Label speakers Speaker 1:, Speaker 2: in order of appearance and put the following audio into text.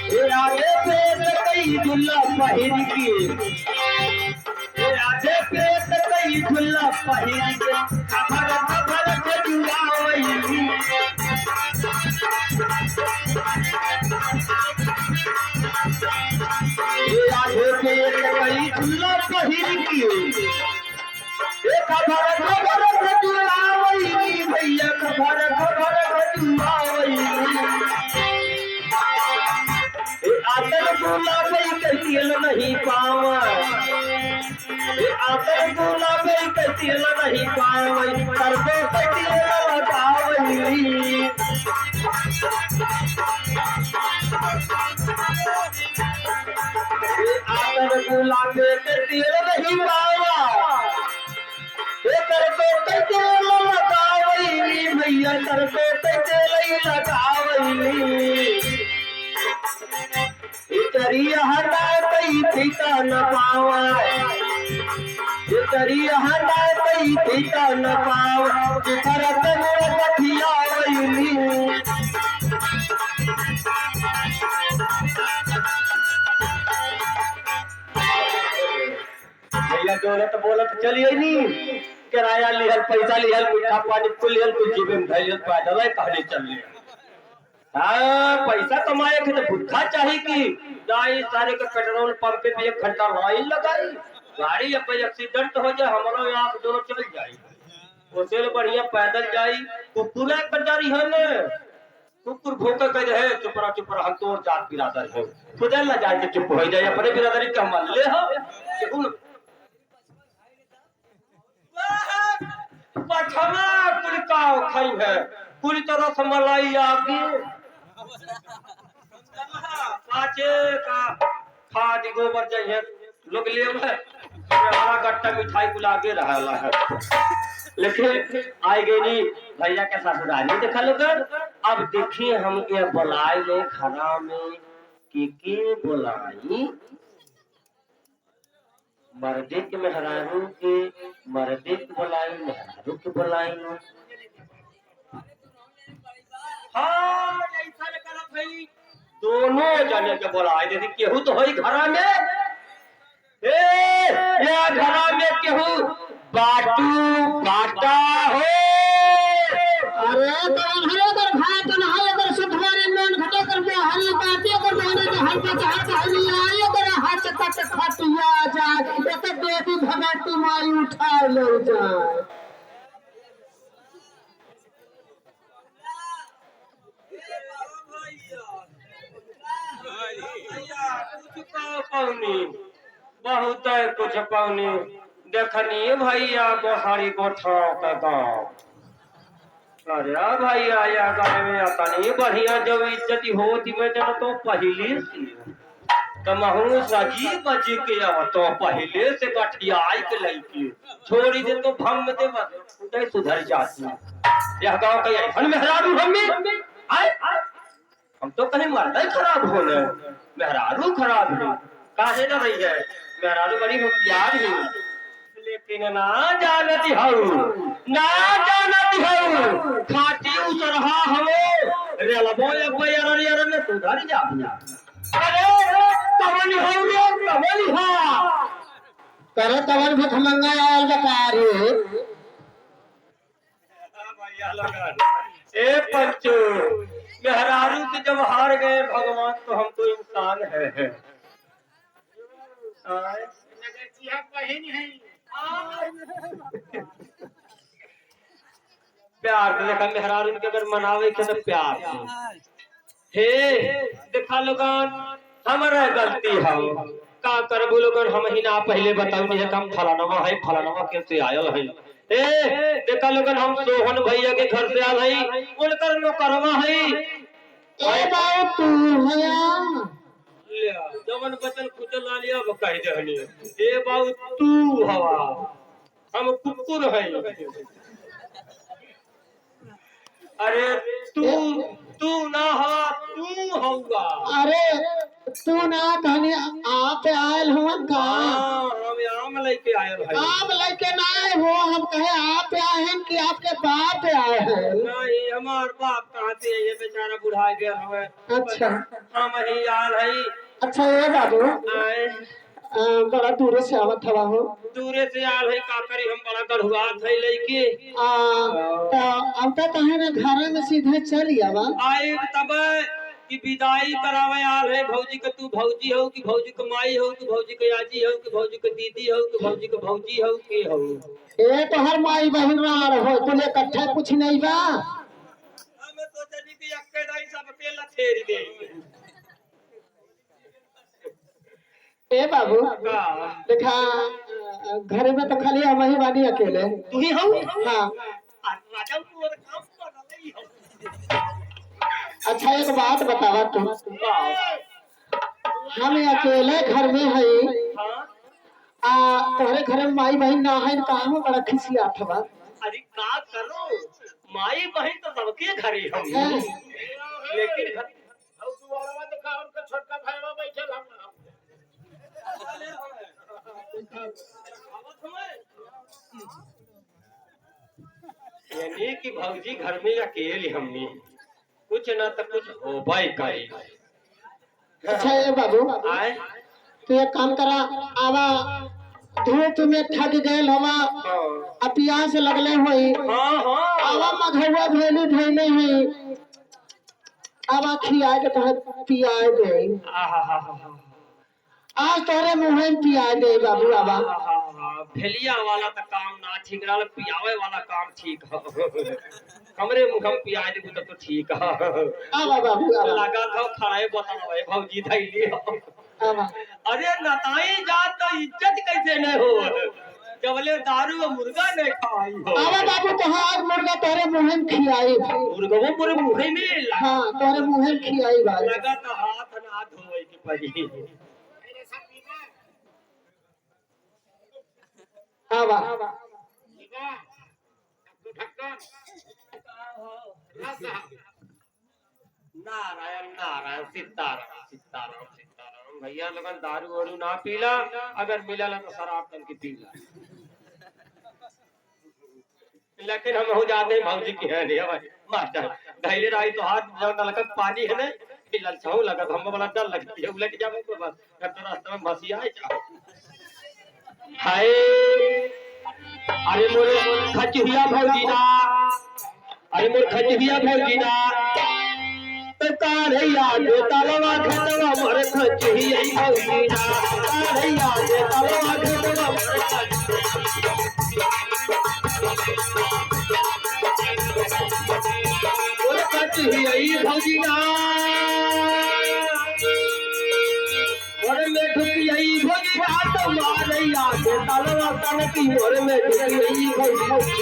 Speaker 1: ये आगे पेट कई झुल्ला पहिर के, ये आगे पेट कई झुल्ला पहिर के, खबर खबर खजुआवई। ये आगे पेट कई झुल्ला पहिर के, ये खबर खबर खजुआवई भैया, खबर खबर खजुआवई। आतर गुलाबी के तेल नहीं पावा, आतर गुलाबी के तेल नहीं पावा, सरसों के तेल लगावई। आतर गुलाबी के तेल नहीं पावा, सरसों के तेल लगावई भैया, सरसों के तेल लगावई। इतरिया हटा कई पीता न पावा, इतरिया हटा कई पीता न पावा, जिधर तनों कठिया वही। भैया दौलत बोलत चलिए नी, किराया लिहल, पैसा लिहल, मीठा पानी कुल लिहल, कुछ जीवन में धैर्य पैदल है कहले चल लिया। हाँ, पैसा कमाए के तो भूखा चाहिए कि जाए सारे के पेट्रोल पंप पे 1 घंटा लाइन लगाई, गाड़ी या कोई एक्सीडेंट हो जाए, हमारा यहाँ दोनों चल जाए, उससे बढ़िया पैदल जाई। कुकुर बजारी है न, कुकुर भूखा कह रहे चुपरा चुपरा हम तो जात बिरादर है, खुदे न जाए के चुप हो जाए, अपने बिरादरी के हम ले हो पछमा कुल का खाई है, पूरी तरह से मलाई आगे पाचे का खाद गोबर चाहिए लोग ले हमारा गट्टा मिठाई को लागे रहा है। लेकिन आई गई नहीं भैया के ससुराली देखा लोग। अब देखिए हम ये बुलाई ले खाना में के बुलाई, मर्दे के मेहरारू के, मर्दे के बुलाई, मेहरारू के बुलाई। हाँ ऐसा कर भाई, दोनों जने के बुलाए दे, केहू तो होई घरा में, ये घरा में केहू बाटू काटा हो।
Speaker 2: अरे तो हरे कर भात न है, अगर सुधवारे मन घटे कर में हरी बाटे कर माने तो हर का चाहत हरी आए कर हाथ कट खटिया जाए, एक देवी भगवती माई उठा ले जाए।
Speaker 1: पौनी बहुत कुछ पौनी देखनी भैया गोहारी गोठा का गाँव। अरे भैया या गाँव में अतनी बढ़िया जब इज्जती होती में जन तो पहले से तमहू सजी बजी के तो पहले से गठियाई के लईकी छोड़ी दे तो भम दे बस सुधर जाती। यह गाँव का ऐसा मेहरारू हमें हम तो कहीं मर्द खराब होने, मेहरारू खराब है काहे न रही है, मेहरारू बड़ी होशियार है, लेकिन ना जानती हूँ, ना जानती हूँ खाटी उसरहा हो रेलबो या कोई अरे में सुधर जा। अरे कमनी हो रे कमनी हा
Speaker 2: करे तवन भत मंगा आयल बकारी
Speaker 1: भैया लगा ए पंचो, मेहरारू से जब हार गए भगवान तो हम तो इंसान है। प्यार से देखा मेहरारू के अगर मनावे के तो प्यार हे देखा लोगन हमारा गलती है का करबू लोगन, हम ही ना पहले बताऊ नहीं हम फलानवा कैसे आयल है। ए देखा लोगन हम सोहन भैया के घर से आल है, उनकर नौकरवा है।
Speaker 2: ए बाऊ तू भैया
Speaker 1: ले जवन बचन खुचल ला लिया वो कह दे हनी ए बाऊ तू हवा, हम कुकुर है। अरे तू ना हवा तू होगा।
Speaker 2: अरे तू ना कहनी आप आयल हुआ का
Speaker 1: हम आम लेके आए भाई?
Speaker 2: आप लेके ना आए हो, हम कहे आप आए हैं कि आपके बाप आए हैं।
Speaker 1: नहीं, हमार बाप कहाँ से है, ये बेचारा बुढ़ा गया हुआ है।
Speaker 2: अच्छा
Speaker 1: हम ही यार है।
Speaker 2: अच्छा ये बाबू
Speaker 1: आए
Speaker 2: बड़ा दूर से आवत हवा हो।
Speaker 1: दूरे से आल है, का करी, हम बड़ा गढ़ुआ थे लेके
Speaker 2: अब तो कहे ना घर में सीधे चल आवा।
Speaker 1: आए तब कि विदाई करावे आल है भौजी के। तू भौजी हो कि भौजी के माई हो कि भौजी के आजी हो कि भौजी के दीदी हो कि भौजी के भौजी हो के हो?
Speaker 2: ये तो हर माई बहन रार हो, तुझे इकट्ठे कुछ नहीं बा।
Speaker 1: हमें तो जनी की अक्के दाई सब के लथेरी दे।
Speaker 2: ए बाबू
Speaker 1: का
Speaker 2: देखा घर में तो खाली हम ही बानी अकेले।
Speaker 1: तू ही हो?
Speaker 2: हाँ
Speaker 1: राजा तू और काम कर रही हो।
Speaker 2: अच्छा एक बात बतावा तुम, हम अकेले घर में है
Speaker 1: हाँ
Speaker 2: तोहरे घर में माई बहन ना है, काम बड़ा खिसियात हवा।
Speaker 1: अरे का करो, माई बहन तो सबके घर ही हम, लेकिन घर तो काम का छोटका भाईवा बैठल हम यानी कि भौजी घर में अकेले हमने कुछ ना तो कुछ हो भाई करी।
Speaker 2: अच्छा ये बाबू
Speaker 1: आए
Speaker 2: तो एक काम करा, आवा धूप में थक गए हवा,
Speaker 1: हाँ
Speaker 2: प्यास लगले हुई,
Speaker 1: हाँ
Speaker 2: आवा मघुआ धोली धोने हुई, आवा खिया के तोहर पिया दे। आज तोहरे मुँह में पिया दे बाबू। आवा
Speaker 1: भेलिया वाला तो काम ना ठीक रहा, पियावे वाला काम ठीक है। हमरे मुँह में पिया दे तो ठीक है।
Speaker 2: आवा बाबू आवा
Speaker 1: लगा था खड़ाए बतावे भौजी धैली।
Speaker 2: आवा।
Speaker 1: अरे नताई जात तो इज्जत कैसे नहीं हो, जबले दारू और मुर्गा नहीं खाई हो।
Speaker 2: आवा बाबू तो आज मुर्गा तोहरे मुँह में खियाई।
Speaker 1: मुर्गा वो पूरे मुँह में
Speaker 2: हाँ तोहरे मुँह में खियाई भाई।
Speaker 1: लगा तो हाथ ना धोए की पड़ी।
Speaker 2: आवा
Speaker 1: नारायण नारायण सीताराम सीताराम सीताराम। भैया लगन दारू वारू ना पीला, अगर मिला तो शराब तन की पीला। लेकिन हम हो जाते हैं भौजी की है नहीं भाई मास्टर धैले रही तो हाथ जो नलका पानी है ना पिलल छौ लगत हम बड़ा डर लगती है, उलट जावे तो बस फिर तो रास्ते में मसिया जाओ। हाय अरे मोरे खचुहिया भौजी ना, अरे मोर खचुहिया भौजी ना तो कारैया दे तलवा घटवा मोर खचुहिया भौजी ना, कारैया दे तलवा घटवा मोर खचुहिया भौजी ना, मोर में ढुकियई भौजी ना तो मारैया दे तलवा तन की मोर में ढुकियई भौजी।